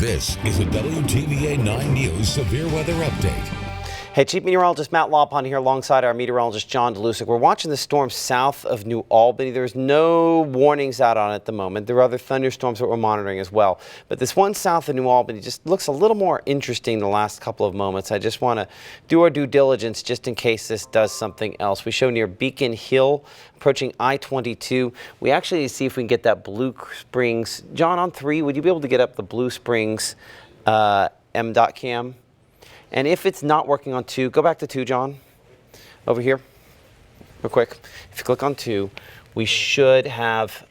This is a WTVA 9 News Severe Weather Update. Hey, Chief Meteorologist Matt Lawpon here alongside our meteorologist John DeLusick. We're watching the storm south of New Albany. There's no warnings out on it at the moment. There are other thunderstorms that we're monitoring as well. But this one south of New Albany just looks a little more interesting the last couple of moments. I just want to do our due diligence just in case this does something else. We show near Beacon Hill, approaching I-22. We actually need to see if we can get that Blue Springs. John, on 3, would you be able to get up the Blue Springs M.dot cam? And if it's not working on 2, go back to 2, John, over here, real quick. If you click on 2, we should have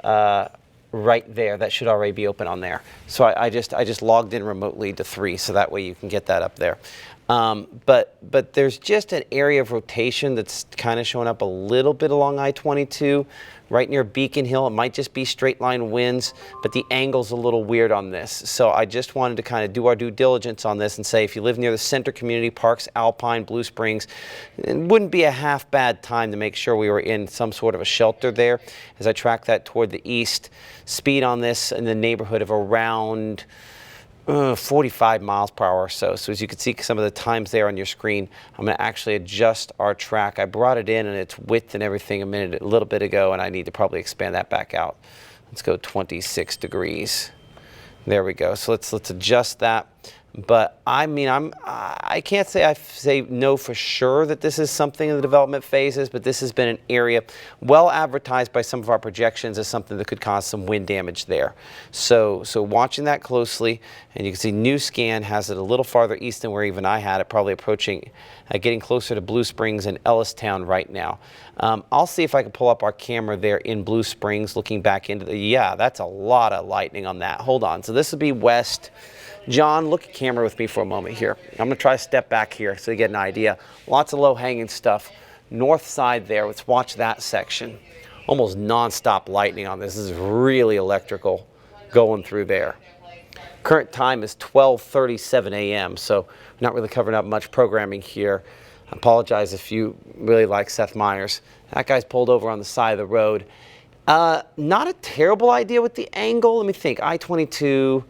right there, that should already be open on there. So I just logged in remotely to 3, so that way you can get that up there. But there's just an area of rotation that's kind of showing up a little bit along I-22, right near Beacon Hill. It might just be straight line winds, but the angle's a little weird on this. So I just wanted to kind of do our due diligence on this and say if you live near the Center Community Parks, Alpine, Blue Springs, it wouldn't be a half bad time to make sure we were in some sort of a shelter there. As I track that toward the east, speed on this in the neighborhood of around 45 miles per hour or so. So as you can see some of the times there on your screen, I'm going to actually adjust our track. I brought it in and its width and everything a little bit ago, and I need to probably expand that back out. Let's go 26 degrees. There we go. So let's adjust that. But I mean, I can't say no for sure that this is something in the development phases, but this has been an area well advertised by some of our projections as something that could cause some wind damage there. So watching that closely, and you can see New Scan has it a little farther east than where even I had it, probably approaching, getting closer to Blue Springs and Ellistown right now. I'll see if I can pull up our camera there in Blue Springs, looking back into the, yeah, that's a lot of lightning on that. Hold on. So this would be west. John, look at camera with me for a moment here. I'm going to try to step back here so you get an idea. Lots of low-hanging stuff. North side there, let's watch that section. Almost non-stop lightning on this. This is really electrical going through there. Current time is 12:37 a.m., so not really covering up much programming here. I apologize if you really like Seth Meyers. That guy's pulled over on the side of the road. Not a terrible idea with the angle. Let me think. I-22.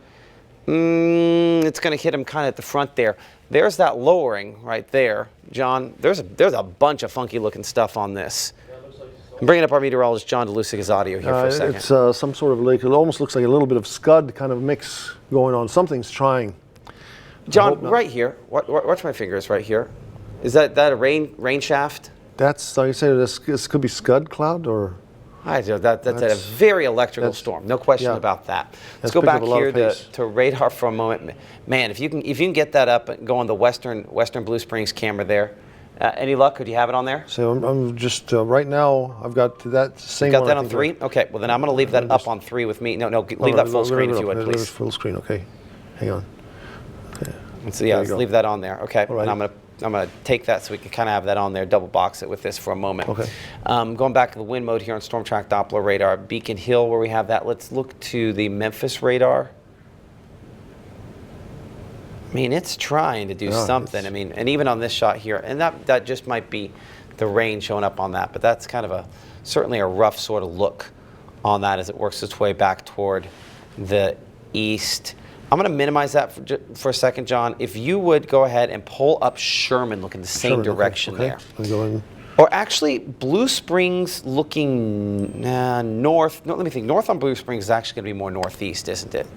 It's going to hit him kind of at the front there. There's that lowering right there, John. There's a bunch of funky looking stuff on this. I'm bringing up our meteorologist John DeLusick's audio here for a second. It's some sort of like, it almost looks like a little bit of scud kind of mix going on. Something's trying. John, right here. Watch my fingers right here. Is that a rain shaft? That's, are you saying this could be scud cloud or? That's a very electrical storm, no question about that. Let's go back here to radar for a moment. Man, if you can get that up and go on the western Blue Springs camera there. Any luck? Could you have it on there? So I'm just right now. I've got that same. You got that on 3? Okay. Well, then I'm going to leave that up on 3 with me. No, leave that full screen if you would, please. Full screen. Okay. Hang on. Okay. So yeah, let's leave that on there. Okay. Right. And I'm going to take that so we can kind of have that on there, double box it with this for a moment. Okay. Going back to the wind mode here on Storm Track Doppler radar, Beacon Hill where we have that. Let's look to the Memphis radar. I mean, it's trying to do something. I mean, and even on this shot here, and that just might be the rain showing up on that, but that's kind of certainly a rough sort of look on that as it works its way back toward the east. I'm going to minimize that for a second, John. If you would go ahead and pull up Sherman, look in the same direction there. Or actually, Blue Springs looking north. No, let me think. North on Blue Springs is actually going to be more northeast, isn't it?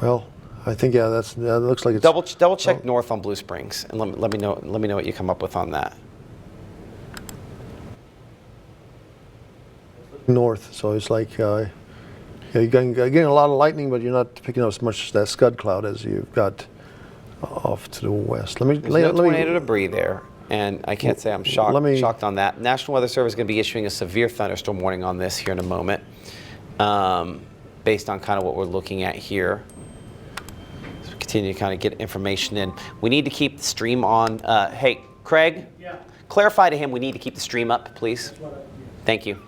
Well, I think that looks like it's double check north on Blue Springs, and let me know what you come up with on that. North, so it's like. You're getting a lot of lightning, but you're not picking up as much that scud cloud as you've got off to the west. There's no tornado debris there, and I can't say I'm shocked on that. National Weather Service is going to be issuing a severe thunderstorm warning on this here in a moment, based on kind of what we're looking at here. So we continue to kind of get information in. We need to keep the stream on. Hey, Craig, clarify to him we need to keep the stream up, please. Thank you.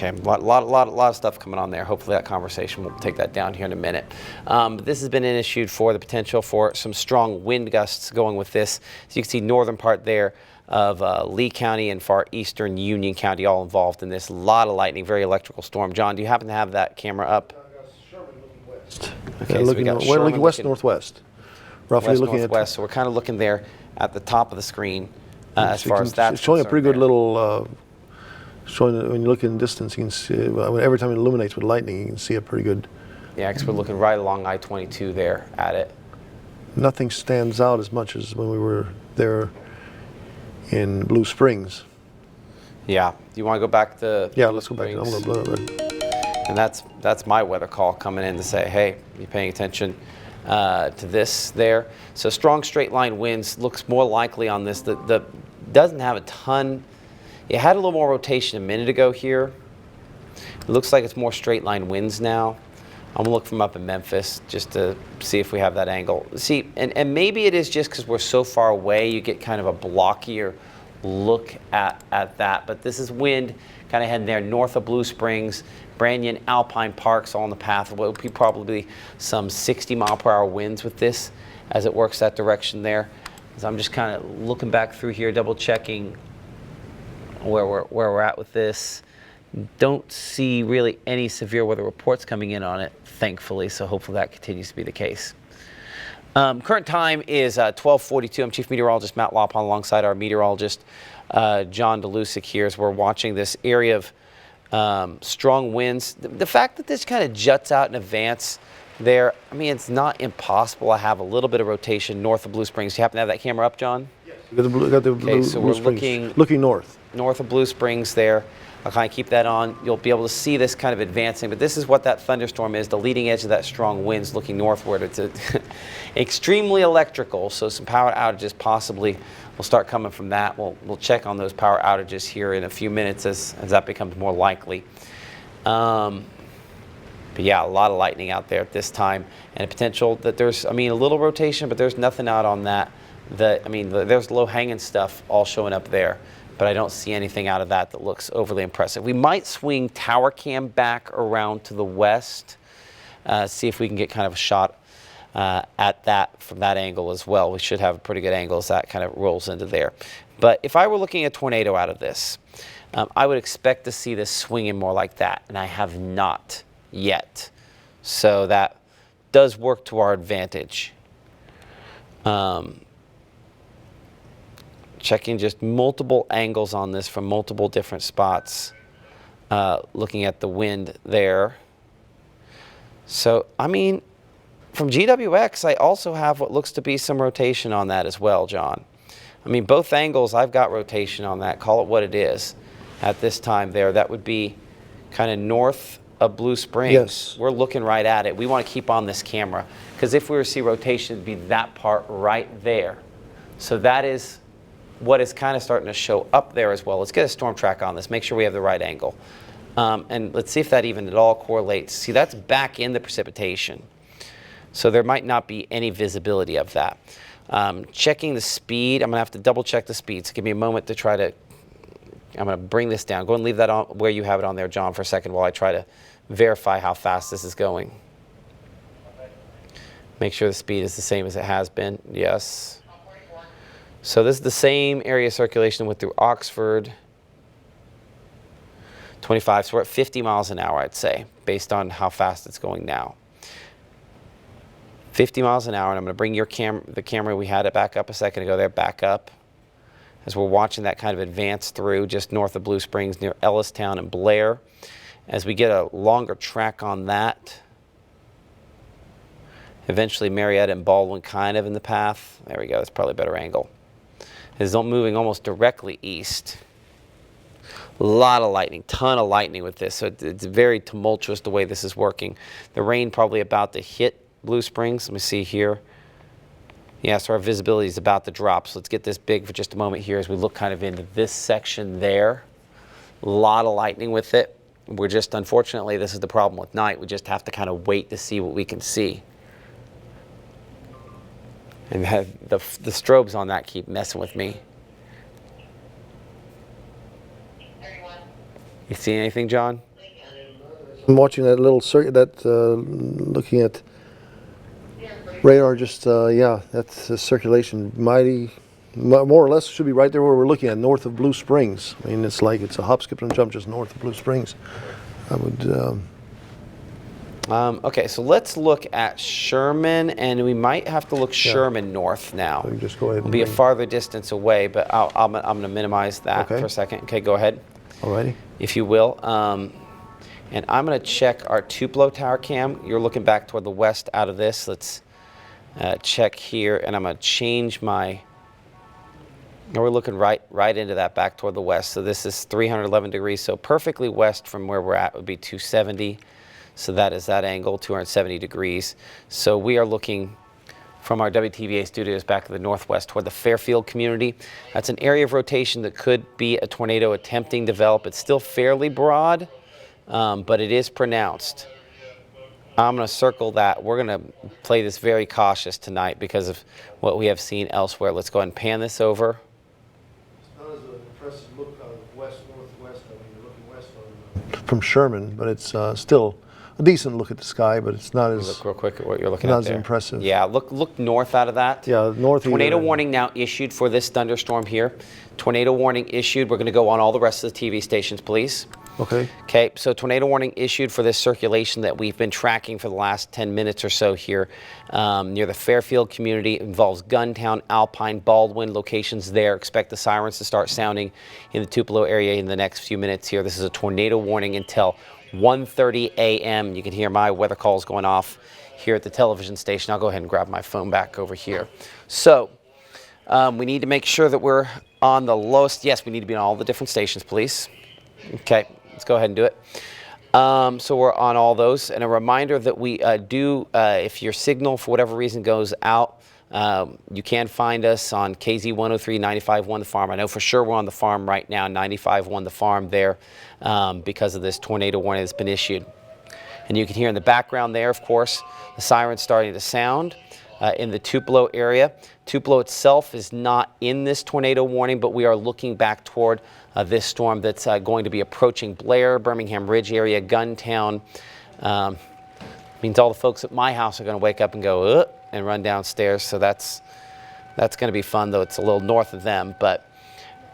Okay, a lot of stuff coming on there. Hopefully that conversation will take that down here in a minute. This has been issued for the potential for some strong wind gusts going with this. So you can see northern part there. of Lee County and far eastern Union County all involved in this. A lot of lightning, very electrical storm. John, do you happen to have that camera up? Okay, so we got Sherman looking west-northwest. Roughly looking west-northwest, so we're kind of looking there at the top of the screen as far as that's it's showing a pretty good there. little, showing when you look in distance, you can see, every time it illuminates with lightning, you can see it pretty good. Yeah, because we're looking right along I-22 there at it. Nothing stands out as much as when we were there in Blue Springs. Yeah, do you want to go back to Yeah, let's go back. Springs? And that's my weather call coming in to say, hey, you paying attention to this there. So strong straight line winds looks more likely on this. The doesn't have a ton. It had a little more rotation a minute ago here. It looks like it's more straight line winds now. I'm gonna look from up in Memphis just to see if we have that angle. See, and maybe it is just because we're so far away, you get kind of a blockier look at that. But this is wind kind of heading there north of Blue Springs, Branyan, Alpine Parks, all on the path. It will be probably some 60-mile-per-hour winds with this as it works that direction there. So I'm just kind of looking back through here, double checking where we're at with this. Don't see really any severe weather reports coming in on it, thankfully, so hopefully that continues to be the case. Current time is 12:42. I'm Chief Meteorologist Matt Lopon alongside our meteorologist John DeLusick here as we're watching this area of strong winds. The fact that this kind of juts out in advance there, I mean, it's not impossible to have a little bit of rotation north of Blue Springs. Do you happen to have that camera up, John? Yes. Got the Blue, so Blue we're Springs. Looking north. North of Blue Springs there. I'll kind of keep that on. You'll be able to see this kind of advancing, but this is what that thunderstorm is, the leading edge of that strong winds looking northward. It's extremely electrical, so some power outages possibly will start coming from that. We'll check on those power outages here in a few minutes as that becomes more likely. But yeah, a lot of lightning out there at this time, and a potential that there's, I mean, a little rotation, but there's nothing out on that. There's low-hanging stuff all showing up there, but I don't see anything out of that looks overly impressive. We might swing tower cam back around to the west, see if we can get kind of a shot at that from that angle as well. We should have a pretty good angle as that kind of rolls into there. But if I were looking at a tornado out of this, I would expect to see this swinging more like that, and I have not yet. So that does work to our advantage. Checking just multiple angles on this from multiple different spots, looking at the wind there. So, I mean, from GWX, I also have what looks to be some rotation on that as well, John. I mean, both angles, I've got rotation on that. Call it what it is at this time there. That would be kind of north of Blue Springs. Yes. We're looking right at it. We want to keep on this camera because if we were to see rotation, it'd be that part right there. So that is what is kind of starting to show up there as well. Let's get a storm track on this, make sure we have the right angle. And let's see if that even at all correlates. See, that's back in the precipitation. So there might not be any visibility of that. Checking the speed, I'm gonna have to double check the speed. So give me a moment to try to, I'm gonna bring this down. Go and leave that on where you have it on there, John, for a second while I try to verify how fast this is going. Make sure the speed is the same as it has been, yes. So this is the same area of circulation went through Oxford, 25, so we're at 50 miles an hour, I'd say, based on how fast it's going now. 50 miles an hour, and I'm gonna bring the camera, we had it back up a second ago there, back up, as we're watching that kind of advance through just north of Blue Springs near Ellistown and Blair. As we get a longer track on that, eventually Marietta and Baldwin kind of in the path. There we go, that's probably a better angle. Is moving almost directly east. A lot of lightning, ton of lightning with this, so it's very tumultuous the way this is working. The rain probably about to hit Blue Springs. Let me see here. Yeah, so our visibility is about to drop. So let's get this big for just a moment here as we look kind of into this section there. A lot of lightning with it. We're just, unfortunately, this is the problem with night. We just have to kind of wait to see what we can see. And the strobes on that keep messing with me. You see anything, John? I'm watching that little circuit, looking at radar. Just yeah, that's circulation. Mighty More or less should be right there where we're looking at, north of Blue Springs. I mean, it's like it's a hop, skip, and jump just north of Blue Springs. I would. Okay, so let's look at Sherman, and we might have to look Sherman north now. So you just go ahead. It'll be a farther distance away, but I'm going to minimize that for a second. Okay, go ahead. Alrighty. If you will. And I'm going to check our Tupelo tower cam. You're looking back toward the west out of this. Let's check here, and I'm going to change my. We're looking right into that back toward the west. So this is 311 degrees. So perfectly west from where we're at would be 270. So that is that angle, 270 degrees. So we are looking from our WTVA studios back to the northwest toward the Fairfield community. That's an area of rotation that could be a tornado attempting to develop. It's still fairly broad, but it is pronounced. I'm going to circle that. We're going to play this very cautious tonight because of what we have seen elsewhere. Let's go ahead and pan this over. It's not as an impressive look out of west, northwest. I mean, you're looking west from Sherman, but it's still a decent look at the sky, but it's not as. Look real quick at what you're looking at there. Not as impressive. Yeah, look north out of that. Yeah, north. Tornado warning now issued for this thunderstorm here. Tornado warning issued. We're going to go on all the rest of the TV stations, please. Okay. Okay, so tornado warning issued for this circulation that we've been tracking for the last 10 minutes or so here near the Fairfield community. It involves Guntown, Alpine, Baldwyn, locations there. Expect the sirens to start sounding in the Tupelo area in the next few minutes here. This is a tornado warning until 1:30 a.m. You can hear my weather calls going off here at the television station. I'll go ahead and grab my phone back over here. So we need to make sure that we're on the lowest. Yes, we need to be on all the different stations, please. Okay. Let's go ahead and do it. So we're on all those. And a reminder that we if your signal for whatever reason goes out, you can find us on KZ 103, 95.1 The Farm. I know for sure we're on the farm right now, 95.1 The Farm there because of this tornado warning that's been issued. And you can hear in the background there, of course, the sirens starting to sound in the Tupelo area. Tupelo itself is not in this tornado warning, but we are looking back toward this storm that's going to be approaching Blair, Birmingham Ridge area, Guntown. Means all the folks at my house are going to wake up and go and run downstairs. So that's going to be fun, though it's a little north of them. But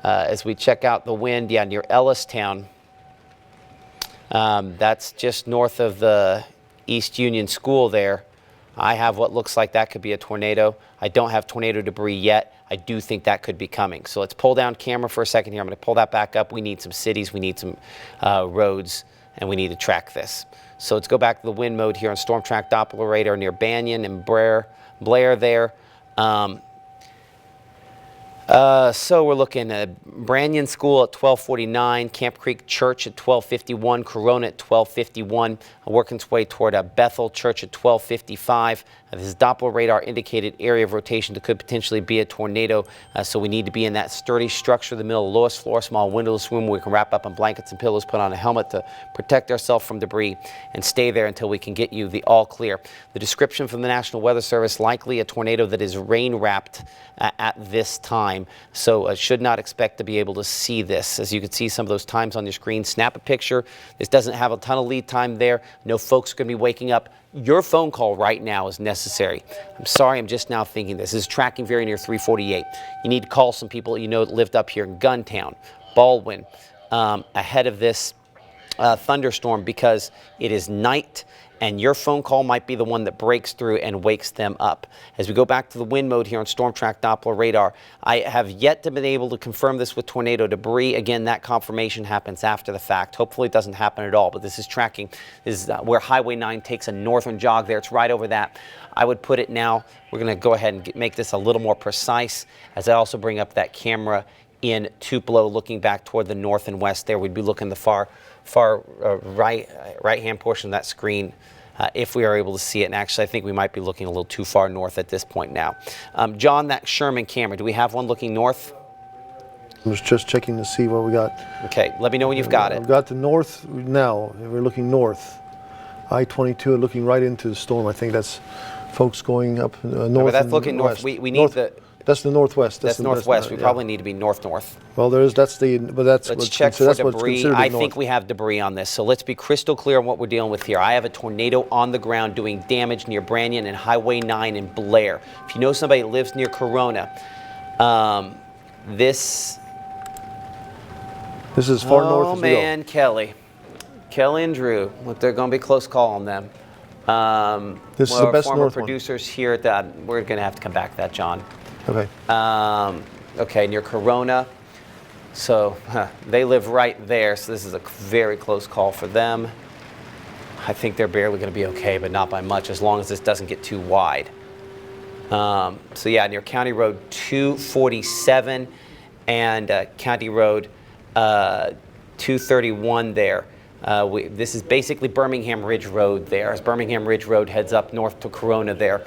as we check out the wind, yeah, near Ellistown, that's just north of the East Union School there. I have what looks like that could be a tornado. I don't have tornado debris yet. I do think that could be coming. So let's pull down camera for a second here. I'm going to pull that back up. We need some cities, we need some roads, and we need to track this. So let's go back to the wind mode here on Storm Track Doppler radar near Banyan and Blair there. So we're looking at Branyan School at 12:49, Camp Creek Church at 12:51, Corona at 12:51, working its way toward Bethel Church at 12:55. This is Doppler radar indicated area of rotation that could potentially be a tornado, so we need to be in that sturdy structure in the middle, lowest floor, small windowless room where we can wrap up in blankets and pillows, put on a helmet to protect ourselves from debris, and stay there until we can get you the all clear. The description from the National Weather Service, likely a tornado that is rain-wrapped at this time, so should not expect to be able to see this. As you can see some of those times on your screen, snap a picture. This doesn't have a ton of lead time there. No folks are going to be waking up. Your phone call right now is necessary. I'm sorry, I'm just now thinking this. This is tracking very near 348. You need to call some people you know that lived up here in Guntown, Baldwyn, ahead of this thunderstorm, because it is night and your phone call might be the one that breaks through and wakes them up. As we go back to the wind mode here on Storm Track Doppler radar, I have yet to been able to confirm this with tornado debris. Again, that confirmation happens after the fact. Hopefully it doesn't happen at all, but this is tracking. This is where Highway 9 takes a northern jog there. It's right over that. I would put it now. We're going to go ahead and make this a little more precise as I also bring up that camera in Tupelo looking back toward the north and west there. We'd be looking the far right-hand portion of that screen if we are able to see it. And actually, I think we might be looking a little too far north at this point now. John, that Sherman camera, do we have one looking north? I was just checking to see what we got. Okay, let me know when you've got it. I've got the north now. We're looking north. I-22 looking right into the storm. I think that's folks going up north. No, but that's looking north. We need north, the... That's the northwest. That's northwest. We probably need to be north-north. Well, let's check for debris. I think we have debris on this, so let's be crystal clear on what we're dealing with here. I have a tornado on the ground doing damage near Branyan and Highway 9 in Blair. If you know somebody that lives near Corona, This is far north Oh as we go. man, Kelly and Drew. Look, they're going to be close call on them. This is the best former north one. producers here at that. We're going to have to come back to that, John. Okay. Okay, near Corona. So they live right there. So this is a very close call for them. I think they're barely going to be okay, but not by much, as long as this doesn't get too wide. So yeah, near County Road 247 and County Road 231 there. This is basically Birmingham Ridge Road there. As Birmingham Ridge Road heads up north to Corona there,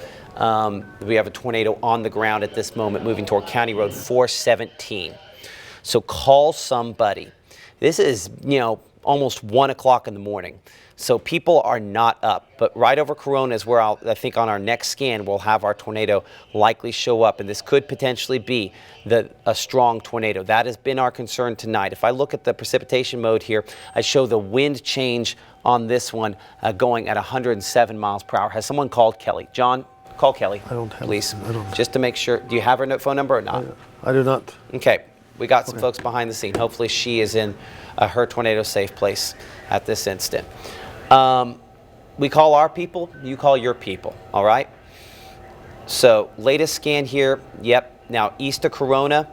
we have a tornado on the ground at this moment moving toward County Road 417. So call somebody. This is, almost 1 o'clock in the morning. So people are not up, but right over Corona is where I think on our next scan we'll have our tornado likely show up, and this could potentially be a strong tornado. That has been our concern tonight. If I look at the precipitation mode here, I show the wind change on this one going at 107 miles per hour. Has someone called Kelly? John, call Kelly, I don't have please, I don't. just to make sure. Do you have her phone number or not? I do not. Okay, we got some folks behind the scene. Hopefully she is in her tornado safe place at this instant. We call our people, you call your people, all right? So latest scan here, yep. Now east of Corona,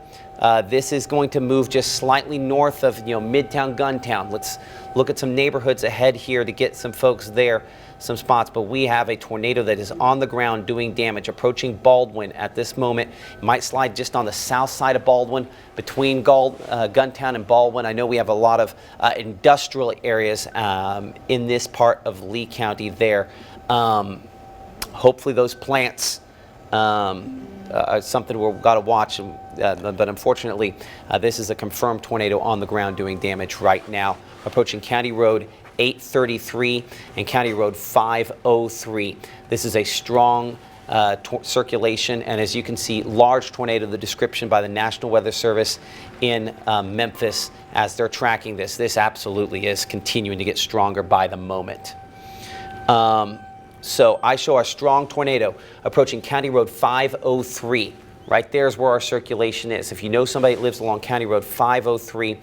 this is going to move just slightly north of Midtown Guntown. Let's look at some neighborhoods ahead here to get some folks there, some spots. But we have a tornado that is on the ground doing damage, approaching Baldwyn at this moment. It might slide just on the south side of Baldwyn, between Guntown and Baldwyn. I know we have a lot of industrial areas in this part of Lee County there. Hopefully those plants are something we've got to watch, but unfortunately this is a confirmed tornado on the ground doing damage right now, approaching County Road 833 and County Road 503. This is a strong circulation, and as you can see, large tornado, the description by the National Weather Service in Memphis as they're tracking this. This absolutely is continuing to get stronger by the moment. So I show our strong tornado approaching County Road 503. Right there is where our circulation is. If you know somebody that lives along County Road 503,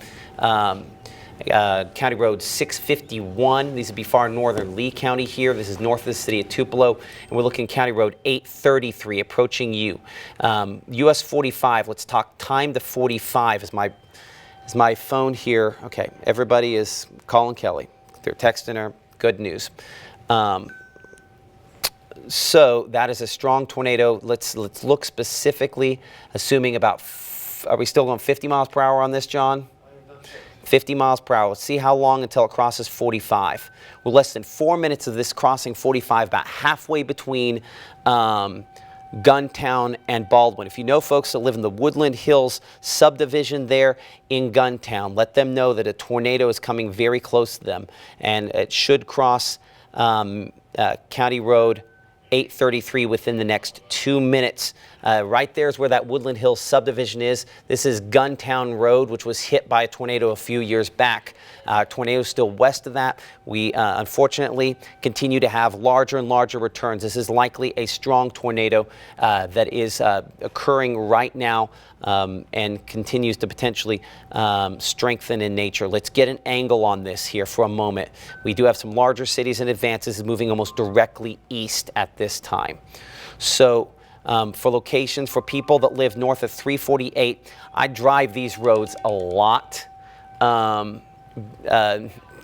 County Road 651, these would be far northern Lee County here. This is north of the city of Tupelo, and we're looking County Road 833 approaching you. US 45, let's talk time to 45 is my phone here. Okay, everybody is calling Kelly. They're texting her. Good news. So that is a strong tornado. Let's look specifically, assuming about, are we still going 50 miles per hour on this, John? 50 miles per hour. Let's see how long until it crosses 45. We're less than 4 minutes of this crossing 45, about halfway between Guntown and Baldwyn. If you know folks that live in the Woodland Hills subdivision there in Guntown, let them know that a tornado is coming very close to them, and it should cross County Road 833 within the next 2 minutes. Right there is where that Woodland Hills subdivision is. This is Guntown Road, which was hit by a tornado a few years back. Tornado is still west of that. We unfortunately continue to have larger and larger returns. This is likely a strong tornado that is occurring right now and continues to potentially strengthen in nature. Let's get an angle on this here for a moment. We do have some larger cities in advance. This is moving almost directly east at this time. So for locations, for people that live north of 348, I drive these roads a lot.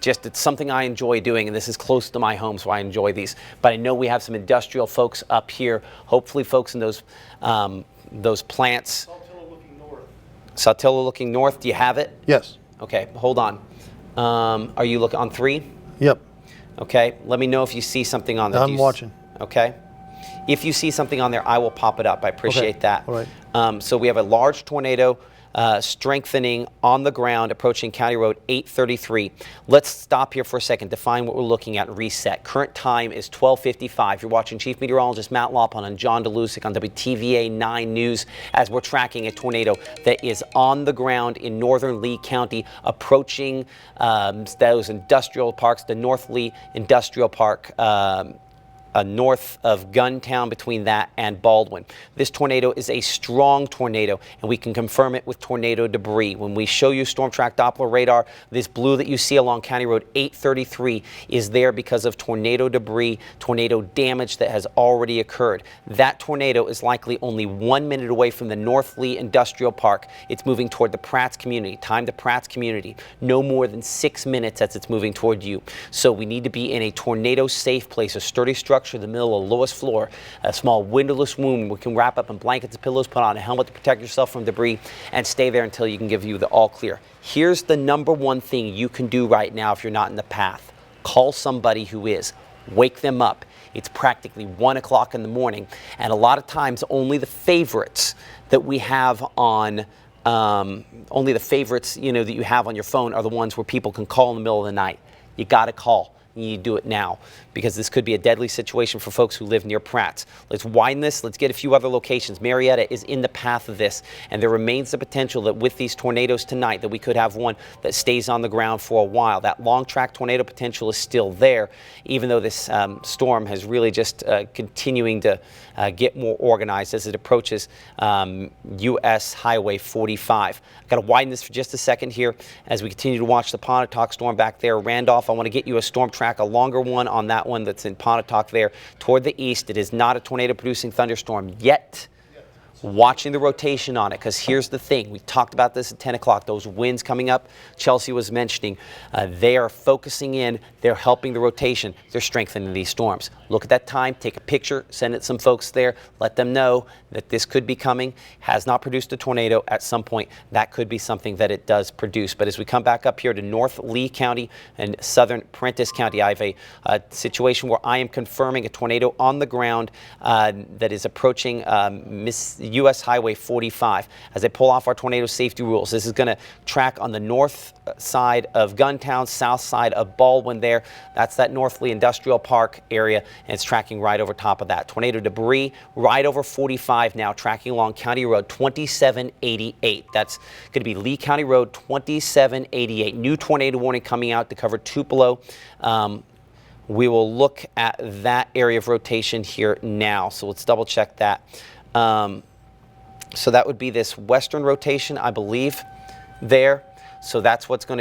Just it's something I enjoy doing, and this is close to my home, so I enjoy these. But I know we have some industrial folks up here. Hopefully folks in those plants. Saltillo looking north. Saltillo looking north, do you have it? Yes. Okay, hold on. Are you looking on 3? Yep. Okay, let me know if you see something on there. I'm watching. Okay. If you see something on there, I will pop it up. I appreciate that. All right. So we have a large tornado strengthening on the ground, approaching County Road 833. Let's stop here for a second, define what we're looking at, reset. Current time is 12:55. You're watching Chief Meteorologist Matt Lopon and John DeLusick on WTVA 9 News as we're tracking a tornado that is on the ground in northern Lee County, approaching those industrial parks, the North Lee Industrial Park north of Guntown, between that and Baldwyn. This tornado is a strong tornado, and we can confirm it with tornado debris. When we show you storm track Doppler radar, this blue that you see along County Road 833 is there because of tornado debris, tornado damage that has already occurred. That tornado is likely only 1 minute away from the North Lee Industrial Park. It's moving toward the Pratt's community. Time to Pratt's community. No more than 6 minutes as it's moving toward you. So we need to be in a tornado safe place, a sturdy structure in the middle of the lowest floor, a small windowless room. We can wrap up in blankets and pillows, put on a helmet to protect yourself from debris, and stay there until you can give you the all clear. Here's the number one thing you can do right now if you're not in the path. Call somebody who is. Wake them up. It's practically 1 o'clock in the morning, and a lot of times only the favorites that we have on only the favorites that you have on your phone are the ones where people can call in the middle of the night. You got to call. You need to do it now, because this could be a deadly situation for folks who live near Pratt's. Let's widen this. Let's get a few other locations. Marietta is in the path of this, and there remains the potential that with these tornadoes tonight that we could have one that stays on the ground for a while. That long track tornado potential is still there, even though this storm has really just continuing to get more organized as it approaches U.S. Highway 45. I've got to widen this for just a second here as we continue to watch the Pontotoc storm back there. Randolph, I want to get you a storm track, a longer one on that one that's in Pontotoc there toward the east. It is not a tornado producing thunderstorm yet. Watching the rotation on it, because here's the thing. We talked about this at 10 o'clock. Those winds coming up, Chelsea was mentioning, they are focusing in. They're helping the rotation. They're strengthening these storms. Look at that time. Take a picture. Send it to some folks there. Let them know that this could be coming. Has not produced a tornado. At some point, that could be something that it does produce. But as we come back up here to North Lee County and Southern Prentiss County, I have a situation where I am confirming a tornado on the ground that is approaching U.S. Highway 45. As I pull off our tornado safety rules, this is going to track on the north side of Guntown, south side of Baldwyn there. That's that North Lee Industrial Park area, and it's tracking right over top of that. Tornado debris right over 45 now, tracking along County Road 2788. That's going to be Lee County Road 2788. New tornado warning coming out to cover Tupelo. We will look at that area of rotation here now, so let's double check that. So that would be this western rotation, I believe, there. So that's what's going to